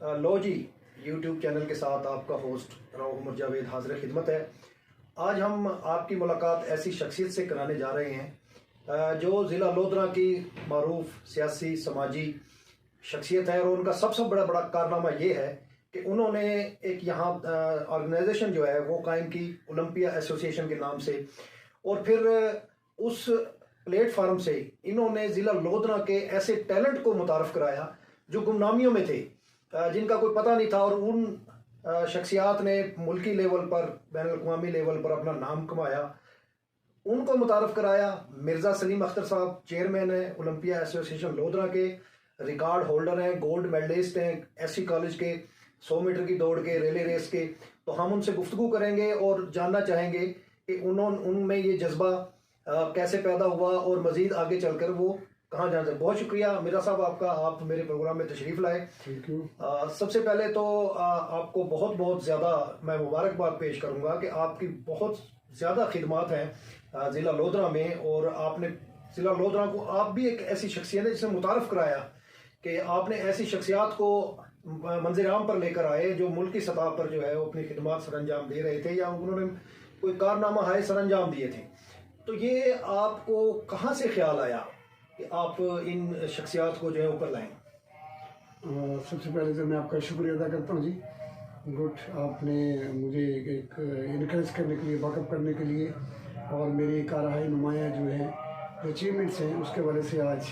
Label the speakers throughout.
Speaker 1: लो जी, YouTube channel के साथ आपका होस्ट राव उमर जावेद हाजिर खिदमत है। आज हम आपकी मुलाकात ऐसी शख्सियत से कराने जा रहे हैं जो ज़िला लोधरा की मारूफ सियासी समाजी शख्सियत है, और उनका सबसे बड़ा कारनामा ये है कि उन्होंने एक यहाँ ऑर्गेनाइजेशन जो है वो कायम की, ओलंपिया एसोसिएशन के नाम से। और फिर उस प्लेटफार्म से इन्होंने ज़िला लोधरा के ऐसे टैलेंट को मुतारफ़ कराया जो गुमनामियों में थे, जिनका कोई पता नहीं था, और उन शख्सियात ने मुल्की लेवल पर, बैनुल-अक़वामी लेवल पर अपना नाम कमाया। उनको मुतारफ़ कराया। मिर्ज़ा सलीम अख्तर साहब चेयरमैन हैं ओलंपिया एसोसिएशन लोधरा के, रिकॉर्ड होल्डर हैं, गोल्ड मेडलिस्ट हैं एससी कॉलेज के 100 मीटर की दौड़ के, रिले रेस के। तो हम उनसे गुफ्तगू करेंगे और जानना चाहेंगे कि उनमें ये जज्बा कैसे पैदा हुआ और मज़ीद आगे चलकर वो कहाँ जाना चाहिए। बहुत शुक्रिया मिर्ज़ा साहब आपका, आप मेरे प्रोग्राम में तशरीफ़ लाए।
Speaker 2: Thank you.
Speaker 1: सबसे पहले तो आपको बहुत ज़्यादा मैं मुबारकबाद पेश करूँगा कि आपकी बहुत ज़्यादा खिदमात हैं ज़िला लोधरा में, और आपने ज़िला लोधरा को, आप भी एक ऐसी शख्सियत है जिसे मुतारफ़ कराया कि आपने ऐसी शख्सियात को मंज़िल आम पर लेकर आए जो मुल्क की सतह पर जो है वो अपनी खिदमात सर अंजाम दे रहे थे या उन्होंने कोई कारनामा हाय सर अंजाम दिए थे। तो ये आपको कहाँ से ख्याल आया कि आप इन शख्सियात को जो है ऊपर लाएं?
Speaker 2: सबसे पहले तो मैं आपका शुक्रिया अदा करता हूँ जी। गुड, आपने मुझे एक इनक्रेज करने के लिए, वाकअप करने के लिए, और मेरी कारहाई नुमाया जो है, जो अचीवमेंट्स हैं, उसके वजह से आज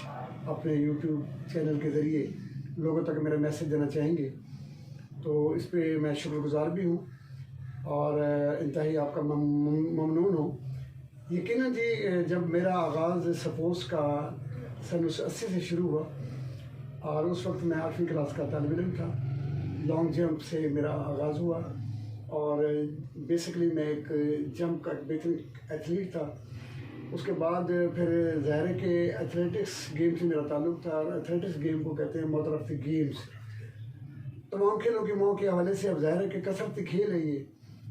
Speaker 2: अपने यूट्यूब चैनल के ज़रिए लोगों तक मेरा मैसेज देना चाहेंगे। तो इस पर मैं शुक्रगुजार भी हूँ और इंतहाई आपका ममनून हूँ। यकीनन जी, जब मेरा आगाज़ सपोज़ का सन 1980 से शुरू हुआ, और उस वक्त मैं 8वीं क्लास का तालिब इल्म था। लॉन्ग जंप से मेरा आगाज़ हुआ, और बेसिकली मैं एक जंप का बेहतरीन एथलीट था। उसके बाद फिर ज़ाहिर है कि एथलेटिक्स गेम से मेरा ताल्लुक़ था, और एथलेटिक्स गेम को कहते हैं मदर ऑफ द गेम्स। तमाम खेलों की माँ के हवाले से अब ज़ाहिर है कि कसरती खेल है ये,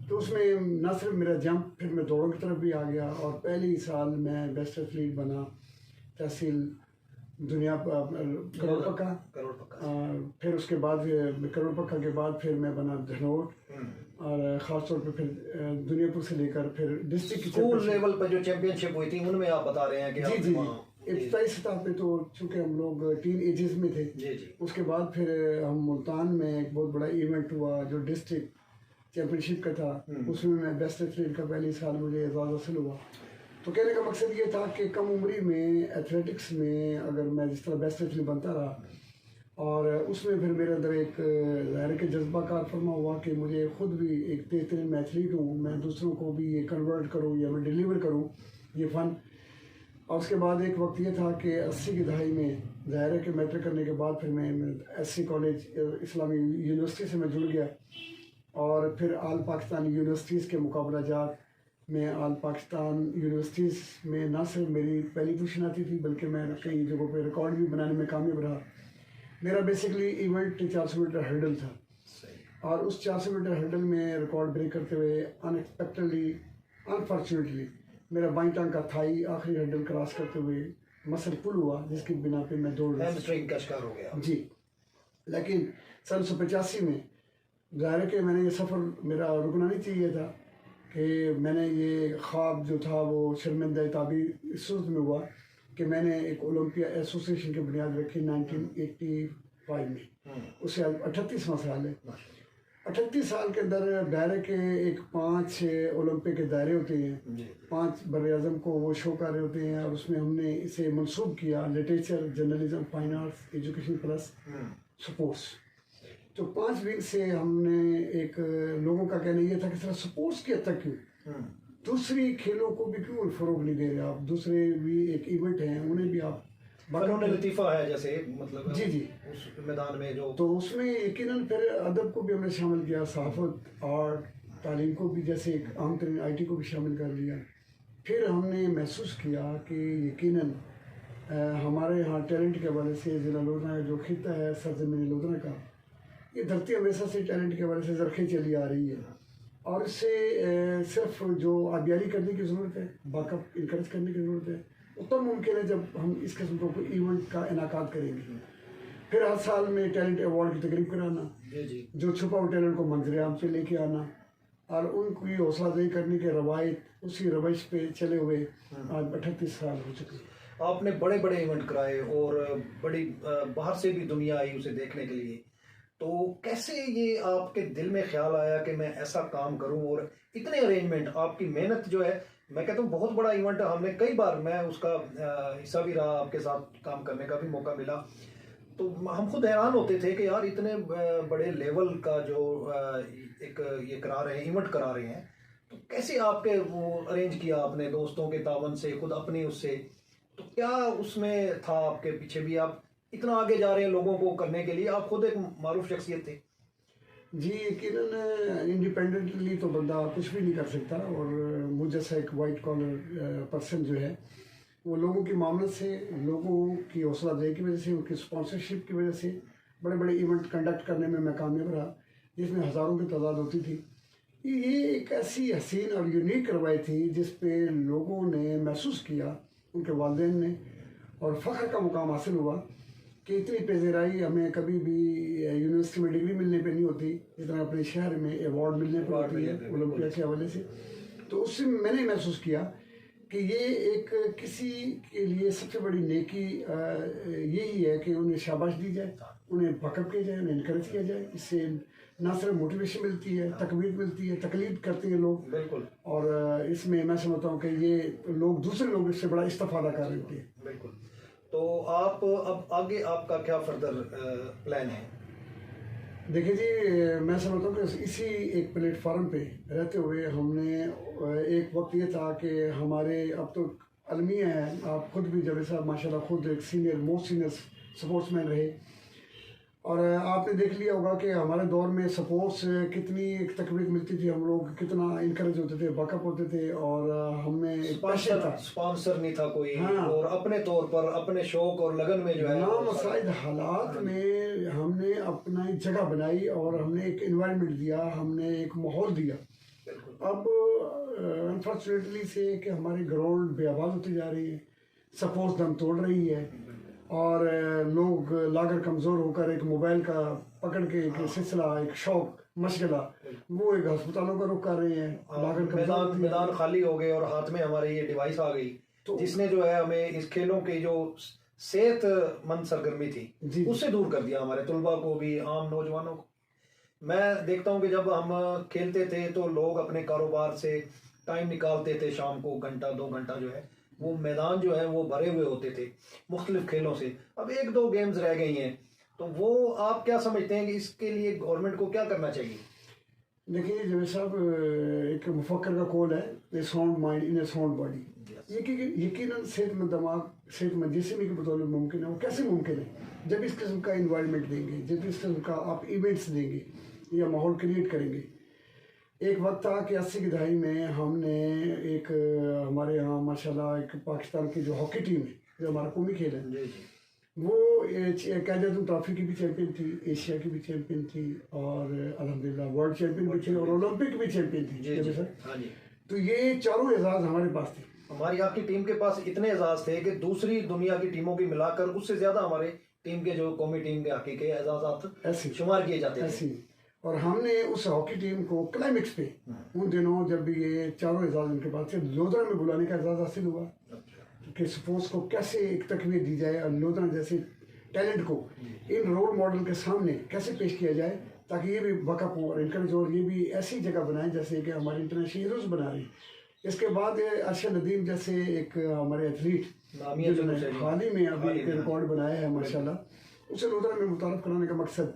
Speaker 2: तो उसमें न सिर्फ मेरा जंप, फिर मैं दौड़ों की तरफ भी आ गया, और पहले ही साल मैं बेस्ट एथलीट बना। तहसील दुनिया करोड़ पक्का, फिर उसके बाद करोड़ पक्का के बाद फिर मैं बना धनोट, और ख़ास तौर पे फिर दुनियापुर से लेकर फिर डिस्ट्रिक्ट
Speaker 1: स्कूल लेवल पर जो चैंपियनशिप हुई थी उनमें आप बता रहे हैं कि
Speaker 2: जी इब्तदाई सतह पे तो चूँकि हम लोग टीन एजेस में थे।
Speaker 1: जी।
Speaker 2: उसके बाद फिर हम मुल्तान में एक बहुत बड़ा इवेंट हुआ जो डिस्ट्रिक्ट चैंपियनशिप का था, उसमें मैं बेस्ट एथलीट का पहले साल मुझे एजाज़ हासिल हुआ। तो कहने का मकसद ये था कि कम उम्री में एथलेटिक्स में अगर मैं जिस तरह बेस्ट एथलीट बनता रहा, और उसमें फिर मेरे अंदर एक ज़ाहिर के जज्बा कार फरमा हुआ कि मुझे ख़ुद भी एक बेहतरीन एथलीट हूँ, मैं दूसरों को भी ये कन्वर्ट करूँ या मैं डिलीवर करूँ ये फ़न। और उसके बाद एक वक्त ये था कि 80 की दहाई में ज़ाहिर है कि मैट्रिक करने के बाद फिर मैं एससी कॉलेज इस्लामी यूनिवर्सिटी से मैं जुड़ गया, और फिर आल पाकिस्तान यूनिवर्सिटीज़ के मुकाबला जात में आल पाकिस्तान यूनिवर्सिटीज़ में न सिर्फ मेरी पहली पोजीशन आती थी, बल्कि मैं कई जगहों पे रिकॉर्ड भी बनाने में कामयाब रहा। मेरा बेसिकली इवेंट 400 मीटर हर्डल था, और उस 400 मीटर हर्डल में रिकॉर्ड ब्रेक करते हुए अनएक्सपेक्टेडली, अनफॉर्चुनेटली मेरा बाईं टांग का थाई आखिरी हर्डल क्रॉस करते हुए मसल पुल हुआ, जिसकी बिना पे मैं दौड़
Speaker 1: का शिकार हो गया जी।
Speaker 2: लेकिन सन 1985 में ज़ाहिर है कि मैंने ये सफ़र मेरा रुकना नहीं चाहिए था कि मैंने ये ख्वाब जो था वो शर्मिंदा ताबीर इस सूरत में हुआ कि मैंने एक ओलंपिया एसोसिएशन की बुनियाद रखी 1985 में। उससे 38वां साल है। 38 साल के अंदर दायरे के एक 5 ओलंपिक के दायरे होते हैं, 5 बर-ए-आज़म को वो शो कर रहे होते हैं, और उसमें हमने इसे मंसूब किया literature, journalism, fine arts, education plus sports. तो 5 विंग से हमने एक लोगों का कहना ये था कि सर स्पोर्ट्स की हद तक क्यों, दूसरी खेलों को भी क्यों फ़रोग नहीं दे रहे आप, दूसरे भी एक इवेंट हैं उन्हें भी आप
Speaker 1: लतीफ़ा है जैसे, मतलब
Speaker 2: जी
Speaker 1: उस मैदान में जो, तो
Speaker 2: उसमें यकीनन फिर अदब को भी हमने शामिल किया, सहाफ़त, आर्ट, तालीम को भी, जैसे एक आम तरीन IT को भी शामिल कर लिया। फिर हमने महसूस किया कि यकीनन हमारे यहाँ टैलेंट के हवाले से ज़िला लोधरा जो खिता है सरज़मीन लोधरा का, ये धरती हमेशा से टैलेंट के हवाले से ज़रख़ी चली आ रही है, और इससे सिर्फ जो आबियारी करने की ज़रूरत है, बाकअप इनकरेज करने की ज़रूरत है। वो तब मुमकिन है जब हम इस किस्म को कोई इवेंट का इनाकाद करेंगे। फिर हर साल में टैलेंट अवार्ड की तकरीब कराना,
Speaker 1: जी जी।
Speaker 2: जो छुपा हुआ टैलेंट को मंजर आम पे लेके आना और उनकी हौसला अफजाई करने के रवायत उसी रवैश पे चले हुए आज 38 साल हो चुके हैं।
Speaker 1: आपने बड़े बड़े इवेंट कराए और बड़ी बाहर से भी दुनिया आई उसे देखने के लिए, तो कैसे ये आपके दिल में ख्याल आया कि मैं ऐसा काम करूं? और इतने अरेंजमेंट, आपकी मेहनत जो है, मैं कहता हूँ बहुत बड़ा इवेंट, हमने कई बार, मैं उसका हिस्सा भी रहा, आपके साथ काम करने का भी मौका मिला, तो हम खुद हैरान होते थे कि यार इतने बड़े लेवल का जो एक ये करा रहे हैं, इवेंट करा रहे हैं, तो कैसे आपके वो अरेंज किया आपने दोस्तों के तावन से, खुद अपनी उससे, तो क्या उसमें था आपके पीछे भी? आप इतना आगे जा रहे हैं लोगों को करने के लिए, आप खुद एक मारूफ शख्सियत थे।
Speaker 2: जी यकीनन इंडिपेंडेंटली तो बंदा कुछ भी नहीं कर सकता, और मुझ जैसा एक वाइट कॉलर पर्सन जो है वो लोगों की मामले से, लोगों की हौसला अफजाई की वजह से, उनकी स्पॉन्सरशिप की वजह से बड़े बड़े इवेंट कंडक्ट करने में मैं कामयाब रहा, जिसमें हज़ारों की तादाद होती थी। ये एक ऐसी हसीन और यूनिक रवायत थी जिस पे लोगों ने महसूस किया, उनके वालिदैन ने, और फ़ख्र का मुकाम हासिल हुआ कि इतनी पेशेराई हमें कभी भी यूनिवर्सिटी में डिग्री मिलने पे नहीं होती जितना अपने शहर में अवार्ड मिलने पर होती है ओलंपिया के हवाले से। तो उससे मैंने महसूस किया कि ये एक किसी के लिए सबसे बड़ी नेकी यही है कि उन्हें शाबाश दी जाए, उन्हें बकअप किया जाए, उन्हें इनकरेज किया जाए। इससे ना सिर्फ मोटिवेशन मिलती है, तकवीर मिलती है, तकलीद करते हैं लोग,
Speaker 1: बिल्कुल।
Speaker 2: और इसमें मैं समझता हूँ कि ये लोग, दूसरे लोग इससे बड़ा इस्तेफादा कर लेते हैं।
Speaker 1: बिल्कुल। तो आप अब आगे आपका क्या फर्दर प्लान है?
Speaker 2: देखिए जी, मैं समझता हूँ कि इसी एक प्लेटफॉर्म पे रहते हुए हमने एक वक्त ये था कि हमारे अब तो अलमिया है, आप खुद भी जब साहब माशाल्लाह खुद एक सीनियर, मोस्ट सीनियर स्पोर्ट्समैन रहे, और आपने देख लिया होगा कि हमारे दौर में सपोर्ट्स कितनी एक तकलीफ मिलती थी, हम लोग कितना इनकरेज होते थे, बकअप होते थे, और हमें
Speaker 1: स्पॉन्सर नहीं था कोई।
Speaker 2: हाँ।
Speaker 1: और अपने तौर पर, अपने शौक और लगन में जो है
Speaker 2: नामसाइद हालात में हमने अपना एक जगह बनाई और हमने एक इन्वायरमेंट दिया, हमने एक माहौल दिया। अब अनफॉर्चुनेटली से कि हमारे ग्राउंड बेआबाद होती जा रही है, सपोर्ट दम तोड़ रही है, और लोग लाकर कमज़ोर होकर एक मोबाइल का पकड़ के एक सिलसिला, एक शौक, मशगला, वो एक अस्पतालों का रुख कर रहे हैं, लाकर
Speaker 1: मैदान खाली हो गए और हाथ में हमारे ये डिवाइस आ गई, तो जिसने जो है हमें इस खेलों की जो सेहतमंद सरगर्मी थी उससे दूर कर दिया, हमारे तुलबा को भी, आम नौजवानों को। मैं देखता हूँ कि जब हम खेलते थे तो लोग अपने कारोबार से टाइम निकालते थे, शाम को घंटा 2 घंटा जो है वो मैदान जो है वो भरे हुए होते थे मुख्तलिफ खेलों से। अब 1-2 गेम्स रह गई हैं, तो वो आप क्या समझते हैं कि इसके लिए गवर्नमेंट को क्या करना चाहिए?
Speaker 2: देखिए जब साहब, एक मुफक्कर का कौल है, a sound mind in a sound body. यकीनन सेहतमंद दिमाग सेहतमंद जिस्म की बदौलत मुमकिन है। वो कैसे मुमकिन है? जब इस किस्म का इन्वायरमेंट देंगे, जब इस किस्म का आप इवेंट्स देंगे या माहौल क्रिएट करेंगे। एक वक्त था कि 80 की दहाई में हमने एक हमारे यहाँ माशाल्लाह एक पाकिस्तान की जो हॉकी टीम है, जो हमारा कौमी खेल है, वो कैजम ट्रॉफी की भी चैंपियन थी, एशिया की भी चैंपियन थी, और अल्हम्दुलिल्लाह वर्ल्ड चैंपियन भी थी, और ओलंपिक भी चैंपियन थी सर। तो ये चारों एजाज हमारे पास थे।
Speaker 1: हमारी आपकी टीम के पास इतने एजाज थे कि दूसरी दुनिया की टीमों की मिलाकर उससे ज्यादा हमारे टीम के जो कौमी टीम के हॉकी के एजाजात शुमार किए जाते थे।
Speaker 2: और हमने उस हॉकी टीम को क्लाइमेक्स पे उन दिनों जब ये चारों एजाज उनके पास थे, लोधरा में बुलाने का एजाज हासिल हुआ कि स्पोर्ट्स को कैसे एक तकवीर दी जाए और लोधरा जैसे टैलेंट को इन रोल मॉडल के सामने कैसे पेश किया जाए, ताकि ये भी बकअप हो और इनकरेज हो, और ये भी ऐसी जगह बनाए जैसे कि हमारे इंटरनेशनल हीरोज बना रहे हैं। इसके बाद अरशद नदीम जैसे एक हमारे एथलीट हाल ही में अभी एक रिकॉर्ड बनाया है माशाल्लाह, उसे लोधरा में मुतारफ कराने का मकसद।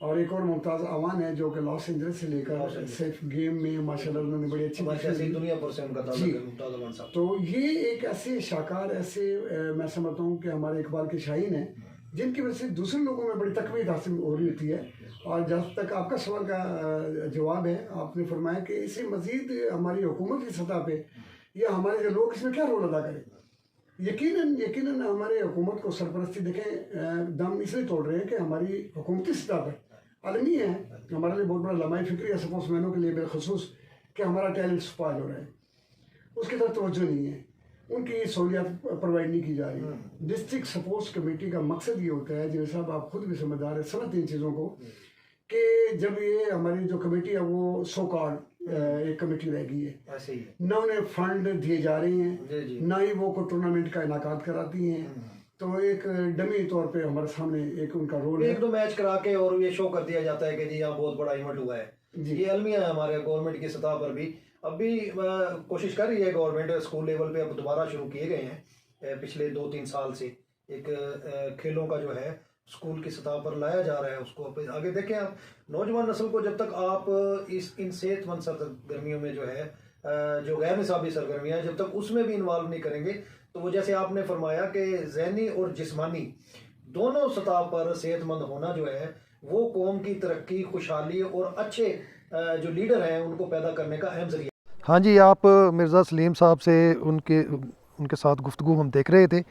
Speaker 2: और एक और मुमताज़ अवान है जो कि लॉस एंजल्स से लेकर सिर्फ गेम में माशाल्लाह उन्होंने बड़ी अच्छी
Speaker 1: दुनिया भर से उनका ताल्लुक है।
Speaker 2: तो ये एक ऐसे शाकार, ऐसे मैं समझता हूँ कि हमारे इकबाल के शाहीन हैं, जिनकी वजह से दूसरे लोगों में बड़ी तकवीर हासिल हो रही होती है। और जहाँ तक आपका सवाल का जवाब है, आपने फरमाया कि इसे मज़ीद हमारी हुकूमत की सतह पे या हमारे जो लोग इसमें क्या रोल अदा करें। यकीनन हमारे हुकूमत को सरपरस्ती देखें दम इसलिए तोड़ रहे हैं कि हमारी हुकूमती सतह पर आलमी है, हमारे लिए बहुत बड़ा लम्हाई फिक्री है स्पोर्ट्समैनों के लिए बिलखसूस कि हमारा टैलेंट स्पॉइल हो रहा है, उसकी तरफ तवज्जो नहीं है। उनकी सहूलियात प्रोवाइड नहीं की जा रही। डिस्ट्रिक्ट सपोर्ट्स कमेटी का मकसद ये होता है, जैसे साहब आप खुद भी समझदार है, समझते इन चीज़ों को, कि जब ये हमारी जो कमेटी है वो सो कॉल्ड एक कमेटी रह गई है,
Speaker 1: ऐसे ही
Speaker 2: ना उन्हें फंड दिए जा रहे हैं,
Speaker 1: जी जी।
Speaker 2: ना ही वो कोई टूर्नामेंट का इनाकाद कराती हैं। तो एक डमी तौर पे हमारे सामने एक उनका रोल है।
Speaker 1: एक दो मैच करा के और ये शो कर दिया जाता है कि जी यहाँ बहुत बड़ा इवेंट हुआ है।
Speaker 2: जी।
Speaker 1: ये अलमिया है हमारे गवर्नमेंट की सतह पर भी। अभी कोशिश कर रही है गवर्नमेंट, स्कूल लेवल पे अब दोबारा शुरू किए गए हैं पिछले 2-3 साल से। एक खेलों का जो है स्कूल की सतह पर लाया जा रहा है, उसको आगे देखें आप। नौजवान नस्ल को जब तक आप इन सेहतमंद सरगर्मियों में जो है, जो गैर निसाबी सरगर्मियाँ, जब तक उसमें भी इन्वॉल्व नहीं करेंगे, तो वो जैसे आपने फरमाया कि ज़हनी और जिस्मानी दोनों सतह पर सेहतमंद होना जो है वो कौम की तरक्की, खुशहाली और अच्छे जो लीडर हैं उनको पैदा करने का अहम जरिया। हाँ जी, आप मिर्ज़ा सलीम साहब से उनके साथ गुफ्तगू हम देख रहे थे।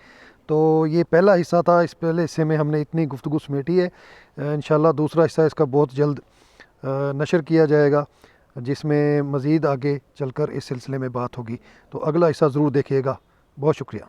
Speaker 1: तो ये पहला हिस्सा था, इस पहले हिस्से में हमने इतनी गुफ्तगू समेटी है। इंशाल्लाह दूसरा हिस्सा इसका बहुत जल्द नशर किया जाएगा, जिसमें मज़ीद आगे चलकर इस सिलसिले में बात होगी। तो अगला हिस्सा ज़रूर देखिएगा। बहुत शुक्रिया।